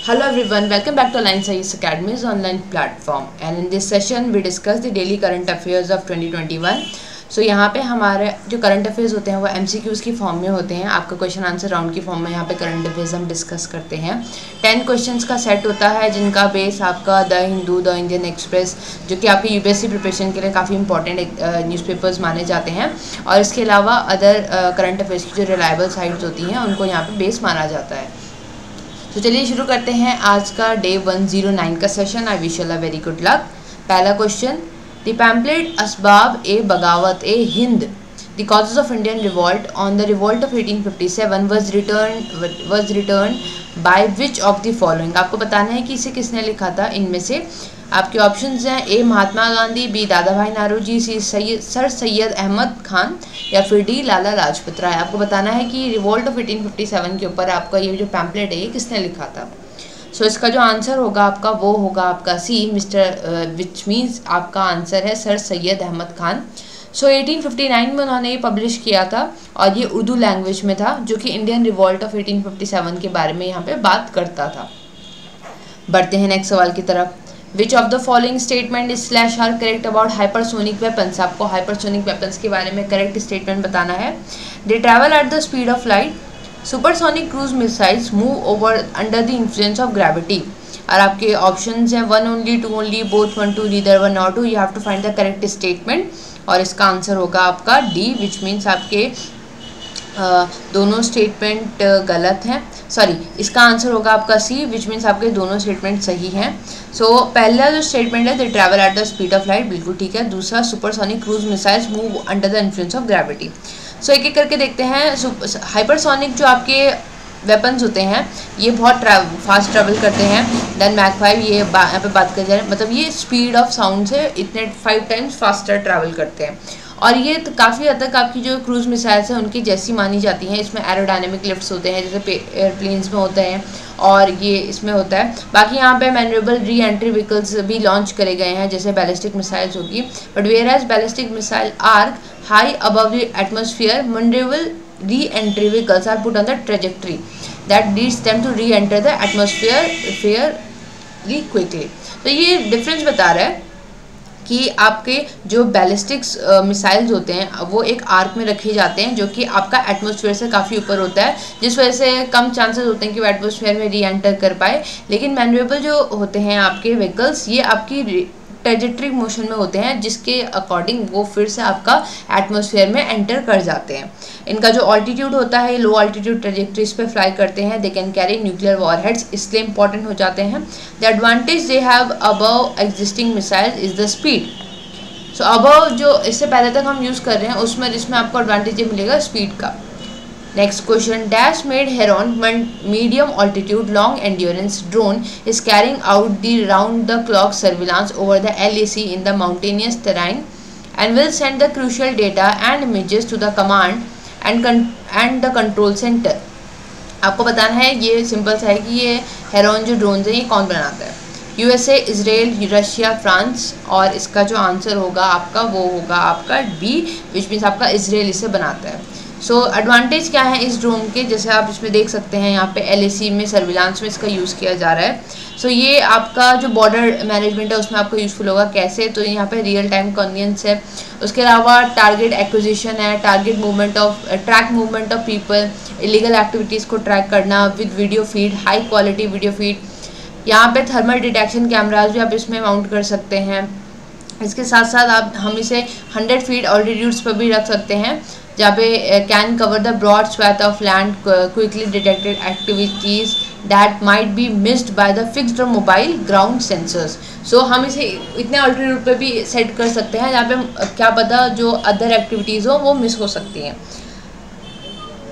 Hello everyone, welcome back to Align Science Academy's online platform, and in this session we discuss the daily current affairs of 2021. So यहाँ पे हमारे जो current affairs होते हैं वो MCQs की form में होते हैं, आपका क्वेश्चन आंसर राउंड की फॉर्म में यहाँ पे करंट अफेयर्स हम डिस्कस करते हैं। 10 क्वेश्चंस का सेट होता है जिनका बेस आपका the Hindu, the Indian express, जो कि आपकी यूपीएससी प्रिपरेशन के लिए काफ़ी इंपॉर्टेंट न्यूज़पेपर्स माने जाते हैं, और इसके अलावा अदर करंट अफेयर्स की जो रिलायबल साइट्स होती हैं उनको यहाँ पे बेस माना जाता है। तो चलिए शुरू करते हैं आज का डे 109 का सेशन। I wish you a very good luck. पहला question, the pamphlet Asbab e Baghawat e Hind the causes of Indian revolt on the revolt of 1857 was returned by which of the following. आपको बताना है कि इसे किसने लिखा था। इनमें से आपके ऑप्शंस हैं ए महात्मा गांधी, बी दादा भाई नारोजी, सी सर सैयद अहमद खान, या फिर डी लाला लाजपत राय। आपको बताना है कि रिवॉल्ट ऑफ 1857 के ऊपर आपका ये जो पैम्पलेट है ये किसने लिखा था। सो इसका जो आंसर होगा आपका वो होगा आपका सी मिस्टर विच मीन्स आपका आंसर है सर सैयद अहमद खान। सो 1859 में उन्होंने ये पब्लिश किया था और ये उर्दू लैंग्वेज में था, जो कि इंडियन रिवॉल्ट ऑफ 1857 के बारे में यहाँ पे बात करता था। बढ़ते हैं नेक्स्ट सवाल की तरफ। Which of the following statement is slash are correct about hypersonic weapons. आपको हाइपरसोनिक वेपन्स के बारे में करेक्ट स्टेटमेंट बताना है। They travel at the speed of light, supersonic cruise missiles move over under the influence of gravity. और आपके options हैं 1 only, 2 only, both 1 2, neither 1 और 2। You have to find the correct statement, और इसका answer होगा आपका डी, विच मीन्स आपके दोनों स्टेटमेंट गलत हैं। सॉरी, इसका आंसर होगा आपका सी, विच मीन्स आपके दोनों स्टेटमेंट सही हैं। सो पहला जो स्टेटमेंट है, they travel at the speed of light, बिल्कुल ठीक है। दूसरा, supersonic cruise missiles move under the influence of gravity. So एक एक करके देखते हैं। हाइपरसोनिक जो आपके वेपन्स होते हैं ये बहुत फास्ट ट्रैवल करते हैं देन मैक 5। ये यहाँ पे बात कर जाए, मतलब ये स्पीड ऑफ साउंड से इतने 5 टाइम्स फास्टर ट्रैवल करते हैं, और ये तो काफ़ी हद तक आपकी जो क्रूज मिसाइल्स हैं उनकी जैसी मानी जाती हैं। इसमें एरोडायनेमिक लिफ्ट्स होते हैं जैसे एयरप्लेन्स में होते हैं, और ये इसमें होता है। बाकी यहाँ पे मैन्यूरेबल री एंट्री व्हीकल्स भी लॉन्च करे गए हैं जैसे बैलिस्टिक मिसाइल्स होगी, but whereas ballistic missile are high above the atmosphere, manoeuvrable re-entry vehicles are put on the trajectory that leads them to re-enter the atmosphere fairly quickly। तो ये difference बता रहा है कि आपके जो बैलिस्टिक्स मिसाइल्स होते हैं वो एक आर्क में रखे जाते हैं जो कि आपका एटमॉस्फेयर से काफ़ी ऊपर होता है, जिस वजह से कम चांसेस होते हैं कि वो एटमॉस्फेयर में री एंटर कर पाए। लेकिन मैन्यूरेबल जो होते हैं आपके व्हीकल्स, ये आपकी ट्रेजेक्ट्री मोशन में होते हैं जिसके अकॉर्डिंग वो फिर से आपका एटमॉस्फेयर में एंटर कर जाते हैं। इनका जो ऑल्टीट्यूड होता है, लो ऑल्टीट्यूड ट्रेजेक्ट्रीज पे फ्लाई करते हैं। They can carry nuclear warheads, इसलिए इंपॉर्टेंट हो जाते हैं। The advantage they have above existing missiles is the speed. So above जो इससे पहले तक हम यूज़ कर रहे हैं उसमें इसमें आपको एडवांटेज ये मिलेगा स्पीड का। Next question, dash made Heron medium altitude long endurance drone is carrying out the round the clock surveillance over the LAC in the mountainous terrain and will send the crucial data and images to the command and the control centre. आपको बताना है, ये simple सा है कि ये heron जो drones हैं ये कौन बनाता है। USA, इसराइल, रशिया, फ्रांस, और इसका जो आंसर होगा आपका वो होगा आपका बी, विच मीन्स आपका इसराइल इसे बनाता है। सो एडवांटेज क्या है इस ड्रोन के, जैसे आप इसमें देख सकते हैं यहाँ पे LAC में सर्विलांस में इसका यूज़ किया जा रहा है। सो ये आपका जो बॉर्डर मैनेजमेंट है उसमें आपको यूज़फुल होगा। कैसे, तो यहाँ पे रियल टाइम कन्वीनियंस है, उसके अलावा टारगेट एक्विजिशन है, target movement of track movement of people, illegal activities को ट्रैक करना with video feed, high quality video feed. यहाँ पे थर्मल डिटेक्शन कैमराज भी आप इसमें माउंट कर सकते हैं। इसके साथ साथ हम इसे 100 फीट ऑल्टीट्यूड्स पर भी रख सकते हैं जहाँ पे can cover the broad swath of land, quickly detected activities that might be missed by the fixed और मोबाइल ग्राउंड सेंसर्स। सो हम इसे इतने ऑल्टीट्यूड पे भी सेट कर सकते हैं जहाँ पे क्या पता जो अदर एक्टिविटीज़ हो वो मिस हो सकती हैं।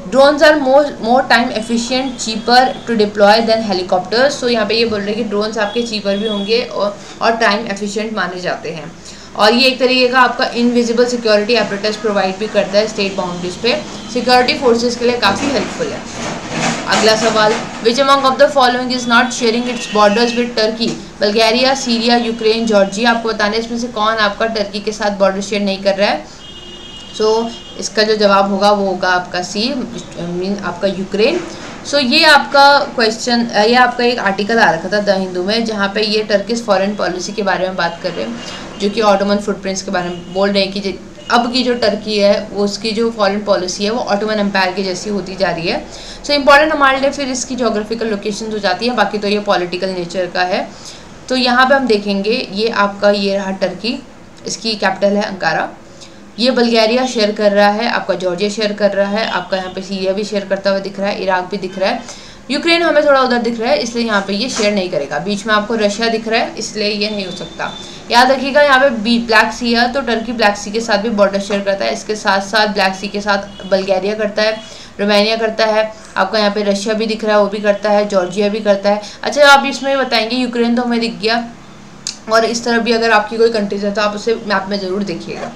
Drones are more time efficient, cheaper to deploy than helicopters. So यहाँ पे ये बोल रहे हैं कि ड्रोन्स आपके चीपर भी होंगे और टाइम एफिशिएंट माने जाते हैं, और ये एक तरीके का आपका इनविजिबल सिक्योरिटी एपरेटस प्रोवाइड भी करता है स्टेट बाउंड्रीज पे, सिक्योरिटी फोर्सेस के लिए काफ़ी हेल्पफुल है। अगला सवाल, विच among of the following is not sharing it's borders with Turkey, Bulgaria, Syria, Ukraine, Georgia. आपको बताना है इसमें से कौन आपका टर्की के साथ बॉर्डर शेयर नहीं कर रहा है। सो इसका जो जवाब होगा वो होगा आपका सी, मीन आपका यूक्रेन। सो ये आपका क्वेश्चन, ये आपका एक आर्टिकल आ रखा था द हिंदू में, जहाँ पे ये टर्किश फॉरेन पॉलिसी के बारे में बात कर रहे हैं, जो कि ऑटोमन फुटप्रिंट्स के बारे में बोल रहे हैं कि अब की जो टर्की है वो उसकी जो फॉरेन पॉलिसी है वो ऑटोमन एम्पायर की जैसी होती जा रही है। सो इम्पॉर्टेंट हमारे लिए फिर इसकी जोग्राफिकल लोकेशन हो जाती है, बाकी तो ये पॉलिटिकल नेचर का है। तो यहाँ पे हम देखेंगे ये आपका ये रहा टर्की, इसकी कैपिटल है अंकारा। ये बल्गारिया शेयर कर रहा है, आपका जॉर्जिया शेयर कर रहा है, आपका यहाँ पे सीरिया भी शेयर करता हुआ दिख रहा है, इराक भी दिख रहा है, यूक्रेन हमें थोड़ा उधर दिख रहा है इसलिए यहाँ पे ये शेयर नहीं करेगा। बीच में आपको रशिया दिख रहा है इसलिए ये नहीं हो सकता। याद रखिएगा यहाँ पे ब्लैक सी है तो टर्की ब्लैक सी के साथ भी बॉर्डर शेयर करता है, इसके साथ साथ ब्लैक सी के साथ बल्गारिया करता है, रोमानिया करता है, आपका यहाँ पे रशिया भी दिख रहा है वो भी करता है, जॉर्जिया भी करता है। अच्छा आप इसमें बताएंगे यूक्रेन तो हमें दिख गया, और इस तरफ भी अगर आपकी कोई कंट्रीज है तो आप उसे मैप में ज़रूर देखिएगा।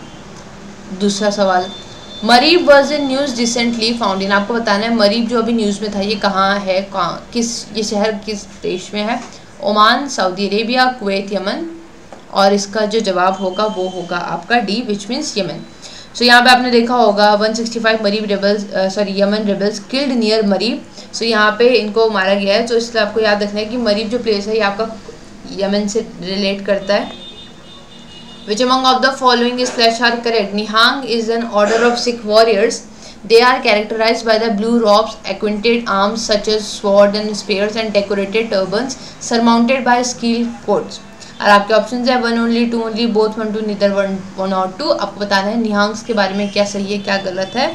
दूसरा सवाल, Marib was in news recently found in, आपको बताना है मरीब जो अभी न्यूज़ में था ये कहाँ है, ये शहर किस देश में है, Oman, Saudi Arabia, Kuwait, Yemen, और इसका जो जवाब होगा वो होगा आपका D which means Yemen. So यहाँ पे आपने देखा होगा 165 Marib rebels Yemen rebels killed near Marib. So यहाँ पे इनको मारा गया है, तो इसलिए आपको याद रखना है कि मरीब जो प्लेस है ये आपका यमन से रिलेट करता है। Which among of the following is slash are correct? Nihang is an order of Sikh warriors. They are characterized by the blue robes, acquainted arms such as sword and spears, and decorated turbans surmounted by skilled coats. और आपके option है 1 only, 2 only, both 1 2, neither 1 or 2। आपको बताना है निहांग्स के बारे में क्या सही है क्या गलत है।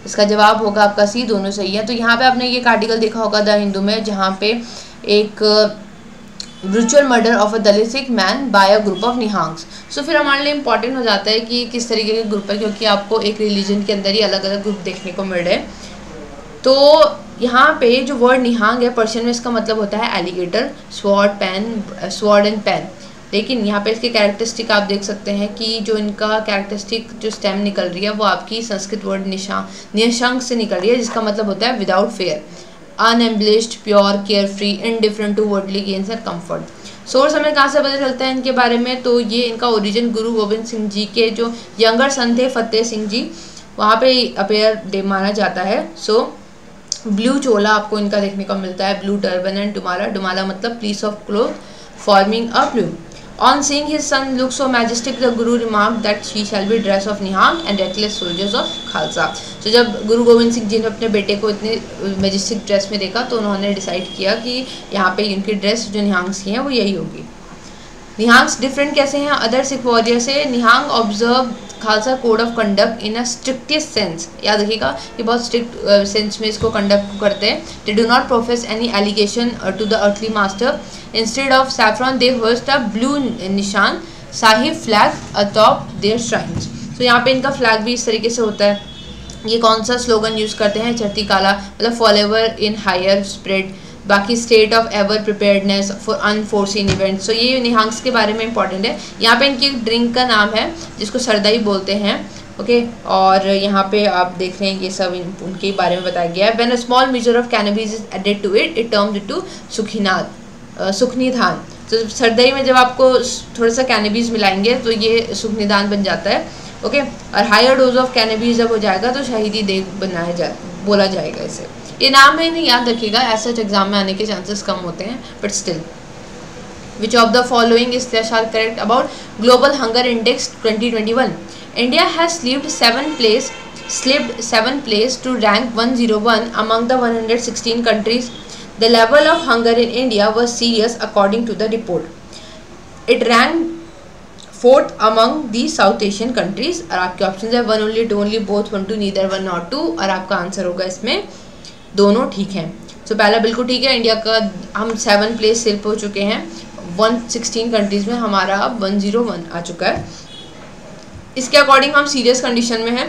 इसका जवाब होगा आपका सी, दोनों सही है। तो यहाँ पे आपने ये आर्टिकल देखा होगा द हिंदू में, जहाँ पे एक brutal murder of a Dalit Sikh man by a group of Nihangs. So फिर हमारे लिए इंपॉर्टेंट हो जाता है कि किस तरीके के ग्रुप है, क्योंकि आपको एक रिलीजन के अंदर ही अलग अलग ग्रुप देखने को मिल रहे हैं। तो यहाँ पे जो वर्ड निहांग है पर्शियन में इसका मतलब होता है एलिगेटर, स्वॉर्ड एंड पेन। लेकिन यहाँ पे इसके कैरेक्टरिस्टिक आप देख सकते हैं कि जो इनका कैरेक्टरिस्टिक जो स्टेम निकल रही है वो आपकी संस्कृत वर्ड निशंक से निकल रही है, जिसका मतलब होता है without fear, unblemished, pure, care free, indifferent to worldly gains and comfort. Source हमें कहाँ से पता चलता है इनके बारे में, तो ये इनका ओरिजिन गुरु गोविंद सिंह जी के जो यंगर सन थे फतेह सिंह जी, वहाँ पे अपेयर डे माना जाता है। सो ब्लू चोला आपको इनका देखने को मिलता है, ब्लू टर्बन एंड डुमाला मतलब piece of cloth forming a plume. On seeing his son look so majestic, the Guru remarked that she shall be dress of Nihang and reckless soldiers of Khalsa. तो जब गुरु गोविंद सिंह जी ने अपने बेटे को इतने majestic dress में देखा तो उन्होंने डिसाइड किया कि यहाँ पे इनकी ड्रेस जो निहांग्स की हैं वो यही होगी। निहांग्स डिफरेंट कैसे हैं अदर सिख वॉरियर से? Nihang observe Khalsa code of conduct in a strictest sense. याद रखिएगा ये बहुत स्ट्रिक्ट सेंस में इसको कंडक्ट करते हैं। They do not profess any allegiance to the earthly master. Instead of saffron they hoist a blue Nishan Sahib flag atop their shrines. तो यहाँ पे इनका फ्लैग भी इस तरीके से होता है। ये कौन सा स्लोगन यूज़ करते हैं? चढ़ती काला मतलब फॉरएवर इन हायर स्प्रेड, बाकी state of ever preparedness for unforeseen events. So ये निहांग्स के बारे में इंपॉर्टेंट है। यहाँ पे इनकी ड्रिंक का नाम है जिसको सरदाई बोलते हैं, ओके। और यहाँ पे आप देख रहे हैं ये सब उनके बारे में बताया गया है। When a small measure of cannabis is added to it, it turns into Sukhnidhan. तो सरदाई में जब आपको थोड़ा सा कैनबिस मिलाएंगे तो ये सुखनीधान बन जाता है, ओके। और हायर डोज ऑफ कैनबिस जब हो जाएगा तो शहीदी देग बोला जाएगा इसे। ये नाम है नहीं याद रखिएगा, ऐसे एग्जाम में आने के चांसेस कम होते हैं, but still. Which of the following is slash are correct about global hunger index 2021? India has slipped 7 place to rank 101 among the 116 countries. The level of hunger in India was serious according to the report. It ranked 4th among the South Asian countries. और आपके option है 1 only, 2 only, both 1 2, neither 1 nor 2। और आपका answer होगा इसमें दोनों ठीक हैं। तो पहला बिल्कुल ठीक है, इंडिया का हम 7 place स्लिप हो चुके हैं। 116 कंट्रीज़ में हमारा अब 101 आ चुका है। इसके अकॉर्डिंग हम सीरियस कंडीशन में हैं।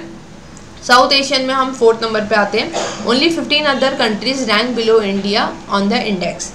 साउथ एशियन में हम 4th नंबर पे आते हैं। Only 15 other countries rank below India on the index.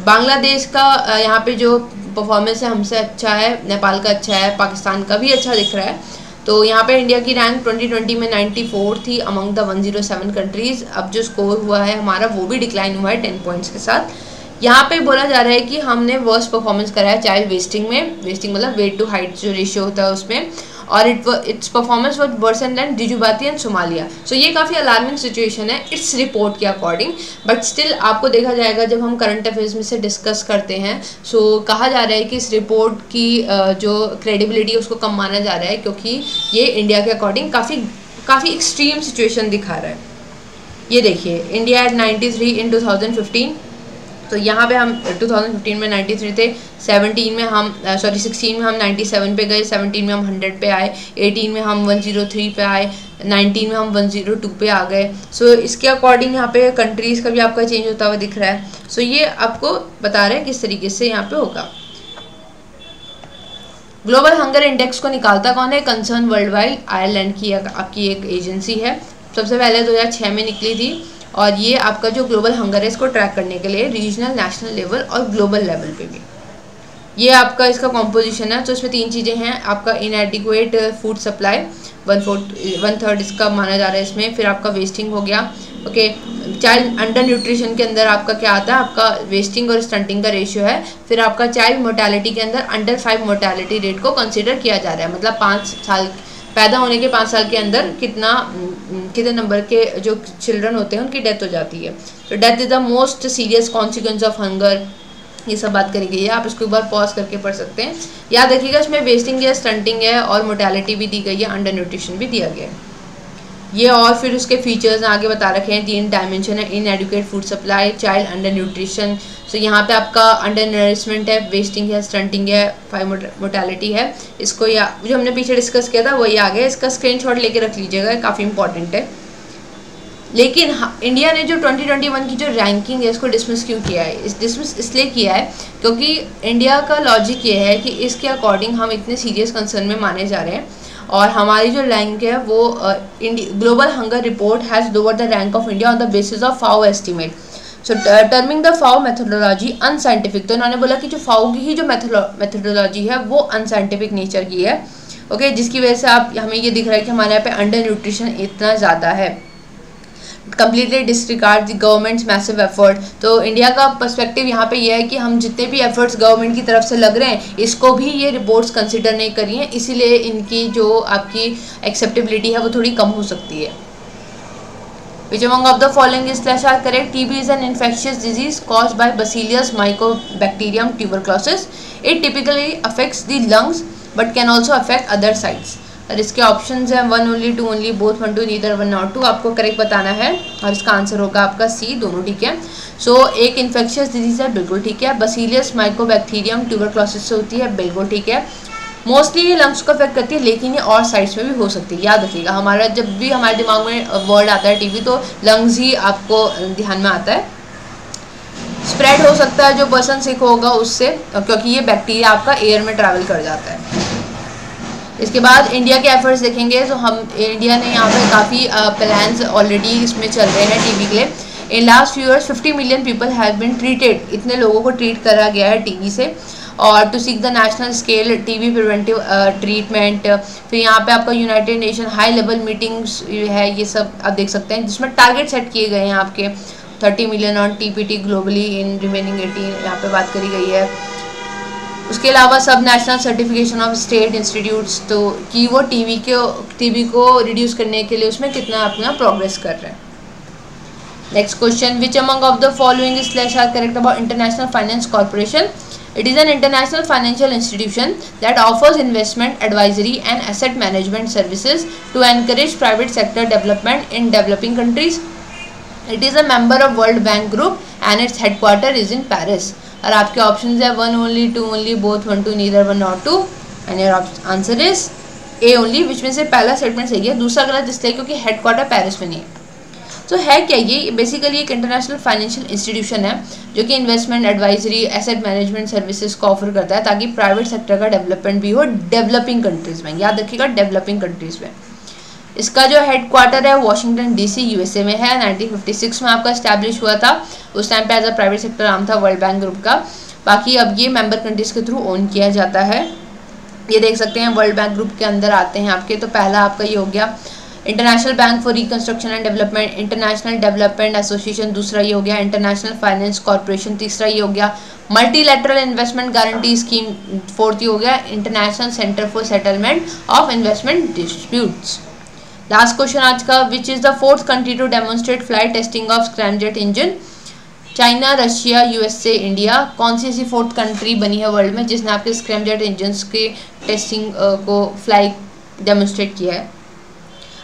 Bangladesh का यहाँ पे जो परफॉर्मेंस है हमसे अच्छा है, नेपाल का अच्छा है, पाकिस्तान का भी अच्छा दिख रहा है। तो यहाँ पे इंडिया की रैंक 2020 में 94 थी अमंग द 107 कंट्रीज़। अब जो स्कोर हुआ है हमारा वो भी डिक्लाइन हुआ है 10 पॉइंट्स के साथ। यहाँ पे बोला जा रहा है कि हमने वर्स्ट परफॉर्मेंस करा है चाइल्ड वेस्टिंग में। वेस्टिंग मतलब वेट टू हाइट जो रेशियो होता है उसमें। और its performance was worse than Djibouti and Somalia. So ये काफ़ी अलार्मिंग सिचुएशन है इट्स रिपोर्ट के अकॉर्डिंग, बट स्टिल आपको देखा जाएगा जब हम करंट अफेयर्स में से डिस्कस करते हैं। सो कहा जा रहा है कि इस रिपोर्ट की जो क्रेडिबिलिटी है उसको कम माना जा रहा है, क्योंकि ये इंडिया के अकॉर्डिंग काफ़ी एक्सट्रीम सिचुएशन दिखा रहा है। ये देखिए, इंडिया एट 93 इन 2015, तो यहाँ पे हम 2015 में 93 थे, 16 में हम 97 पे गए, 17 में हम 100 पे आए, 18 में हम 103 पे आए, 19 में हम 102 पे आ गए। सो इसके अकॉर्डिंग यहाँ पे कंट्रीज़ का भी आपका चेंज होता हुआ दिख रहा है। सो ये आपको बता रहे हैं किस तरीके से यहाँ पे होगा। ग्लोबल हंगर इंडेक्स को निकालता कौन है? कंसर्न वर्ल्ड वाइड, आयरलैंड की आपकी एक एजेंसी है, सबसे पहले 2006 में निकली थी, और ये आपका जो ग्लोबल हंगर है इसको ट्रैक करने के लिए रीजनल, नेशनल लेवल और ग्लोबल लेवल पे भी। ये आपका इसका कॉम्पोजिशन है। तो इसमें 3 चीज़ें हैं, आपका इनएडिक्वेट फूड सप्लाई 1/3 इसका माना जा रहा है इसमें, फिर आपका वेस्टिंग हो गया, ओके। चाइल्ड अंडर न्यूट्रिशन के अंदर आपका क्या आता है? आपका वेस्टिंग और स्टंटिंग का रेशियो है। फिर आपका चाइल्ड मोर्टेलिटी के अंदर अंडर 5 मोर्टेलिटी रेट को कंसिडर किया जा रहा है, मतलब 5 साल पैदा होने के 5 साल के अंदर कितने नंबर के जो चिल्ड्रन होते हैं उनकी डेथ हो जाती है। तो death is the most serious consequence of hunger, ये सब बात करी गई है। आप इसको एक बार पॉज करके पढ़ सकते हैं। याद रखिएगा इसमें वेस्टिंग है, स्टंटिंग है और मोर्टेलिटी भी दी गई है, अंडर न्यूट्रिशन भी दिया गया है ये। और फिर उसके फीचर्स आगे बता रखे हैं, 3 डायमेंशन है, inadequate food supply, child under nutrition. So यहाँ पे आपका अंडर नरिशमेंट है, वेस्टिंग है, स्टंटिंग है, 5 मोर्टेलिटी है। इसको या जो हमने पीछे डिस्कस किया था वही आ गया, इसका स्क्रीनशॉट लेके रख लीजिएगा, काफ़ी इंपॉर्टेंट है। लेकिन इंडिया ने जो 2021 की जो रैंकिंग है इसको डिसमिस क्यों किया है? डिसमिस इसलिए किया है क्योंकि इंडिया का लॉजिक ये है कि इसके अकॉर्डिंग हम इतने सीरियस कंसर्न में माने जा रहे हैं, और हमारी जो रैंक है वो global hunger report has lower the rank of India on the basis of FAO estimate. So terming the FAO methodology unscientific, तो इन्होंने बोला कि जो फाओ की ही जो मेथोडोलॉजी है वो अनसाइंटिफिक नेचर की है, ओके, जिसकी वजह से हमें ये दिख रहा है कि हमारे यहाँ पे अंडर न्यूट्रिशन इतना ज़्यादा है। Completely disregard the governments massive effort, तो इंडिया का पर्सपेक्टिव यहाँ पे ये है कि हम जितने भी एफर्ट्स गवर्नमेंट की तरफ से लग रहे हैं इसको भी ये रिपोर्ट्स कंसिडर नहीं करी हैं, इसीलिए इनकी जो आपकी एक्सेप्टेबिलिटी है वो थोड़ी कम हो सकती है। Which among of the following is slash are correct? TB is an infectious disease caused by Bacillus mycobacterium tuberculosis. It typically affects the lungs but can also affect other sites. और इसके options हैं 1 only, 2 only, both 1 2, neither 1 not 2। आपको correct बताना है और इसका answer होगा आपका सी, दोनों ठीक है। सो एक इन्फेक्शियस डिजीज है, बिल्कुल ठीक है। बसीलियस माइकोबैक्टीरियम ट्यूबरक्लोसिस से होती है, बिल्कुल ठीक है। मोस्टली ये लंग्स को अफेक्ट करती है, लेकिन ये और साइड्स में भी हो सकती है। याद रखिएगा, हमारा जब भी हमारे दिमाग में वर्ड आता है टीबी तो लंग्स ही आपको ध्यान में आता है। स्प्रेड हो सकता है जो पर्सन सिक होगा उससे, क्योंकि ये बैक्टीरिया आपका एयर में ट्रैवल कर जाता है। इसके बाद इंडिया के एफर्ट्स देखेंगे तो हम इंडिया ने यहाँ पे काफ़ी प्लान्स ऑलरेडी इसमें चल रहे हैं टीबी के लिए। In last few years 50 million people have been treated, इतने लोगों को ट्रीट करा गया है टीबी से। और to seek the national scale TB preventive treatment, फिर यहाँ पे आपका United Nation high level meetings है, ये सब आप देख सकते हैं जिसमें टारगेट सेट किए गए हैं आपके 30 million on TPT globally in remaining 18, यहाँ पे बात करी गई है। उसके अलावा सब national certification of state institutes, तो कि वो टीबी को रिड्यूस करने के लिए उसमें कितना अपना प्रोग्रेस कर रहे हैं। Next question, which among of the following is slash are correct about International Finance Corporation? It is an international financial institution that offers investment advisory and asset management services to encourage private sector development in developing countries. It is a member of World Bank Group and its headquarter is in Paris. और आपके options है 1 only, 2 only, both 1 2, neither 1 not 2, and your answer is A only, which में से पहला statement सही है, दूसरा गलत इसलिए क्योंकि हेडक्वार्टर पेरिस में नहीं है। तो है क्या ये? बेसिकली एक इंटरनेशनल फाइनेंशियल इंस्टीट्यूशन है जो कि investment advisory, asset management services को ऑफर करता है ताकि प्राइवेट सेक्टर का डेवलपमेंट भी हो डेवलपिंग कंट्रीज़ में। याद रखिएगा, डेवलपिंग कंट्रीज़ में। इसका जो हेडक्वार्टर है वॉशिंगटन डीसी यूएसए में है। 1956 में आपका इस्टेब्लिश हुआ था, उस टाइम पे as a private sector arm था वर्ल्ड बैंक ग्रुप का। बाकी अब ये मेंबर कंट्रीज़ के थ्रू ओन किया जाता है। ये देख सकते हैं वर्ल्ड बैंक ग्रुप के अंदर आते हैं आपके, तो पहला आपका ये हो गया international bank for reconstruction and development, international development association दूसरा ये हो गया, इंटरनेशनल फाइनेंस कॉर्पोरेशन तीसरा ये हो गया, multilateral investment guarantee scheme fourth ये हो गया, International Centre for Settlement of Investment Disputes. Last question आज का, which is the fourth country to demonstrate flight testing of scramjet engine? China, Russia, USA, India. कौन सी ऐसी फोर्थ कंट्री बनी है वर्ल्ड में जिसने आपके स्क्रैमजेट इंजन्स के टेस्टिंग को फ्लाई डेमोन्स्ट्रेट किया है?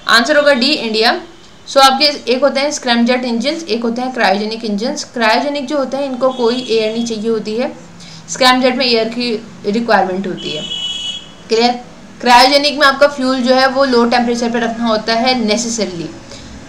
आंसर होगा डी, इंडिया। सो आपके एक होते हैं स्क्रैमजेट इंजन्स, एक होते हैं क्रायोजेनिक इंजन्स। क्रायोजेनिक जो होते हैं इनको कोई एयर नहीं चाहिए होती है, स्क्रैमजेट में एयर की रिक्वायरमेंट होती है। क्लियर? क्रायोजेनिक में आपका फ्यूल जो है वो लो टेम्परेचर पे रखना होता है नेसेसरली,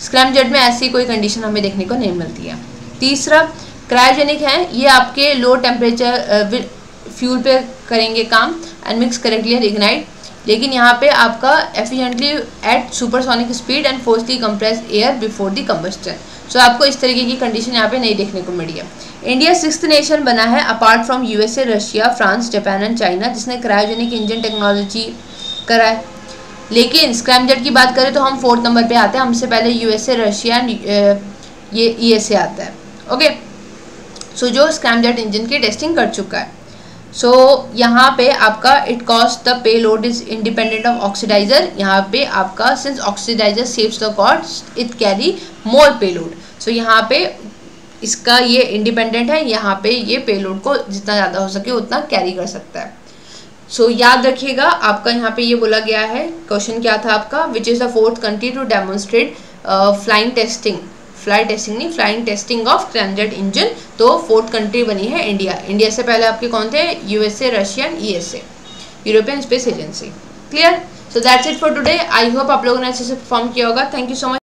स्क्रैमजेट में ऐसी कोई कंडीशन हमें देखने को नहीं मिलती है। तीसरा क्रायोजेनिक है, ये आपके लो टेम्परेचर फ्यूल पे करेंगे काम and mix correctly and ignite, लेकिन यहाँ पे आपका efficiently at supersonic speed and forcibly compress air before the combustion. So आपको इस तरीके की कंडीशन यहाँ पे नहीं देखने को मिली है। इंडिया 6th नेशन बना है apart from USA, Russia, France, Japan and China जिसने क्रायोजेनिक इंजन टेक्नोलॉजी करा है। लेकिन स्क्रैमजेट की बात करें तो हम 4th नंबर पे आते हैं, हमसे पहले यूएसए, रशिया एंड ये ईएसए आता है। ओके, सो जो स्क्रैमजेट इंजन की टेस्टिंग कर चुका है। सो यहाँ पे आपका it cost the payload is independent of oxidiser. यहाँ पे आपका since oxidiser saves the cost it carry more payload. सो यहाँ पे इसका ये इंडिपेंडेंट है, यहाँ पे ये पे लोड को जितना ज़्यादा हो सके उतना कैरी कर सकता है। सो याद रखिएगा आपका यहाँ पे ये बोला गया है, क्वेश्चन क्या था आपका, which is the fourth country to demonstrate flying testing of scramjet engine. तो फोर्थ कंट्री बनी है इंडिया। इंडिया से पहले आपके कौन थे? USA, Russia and ESA, European Space Agency. Clear? So that's it for today. I hope आप लोगों ने अच्छे से परफॉर्म किया होगा। Thank you so much.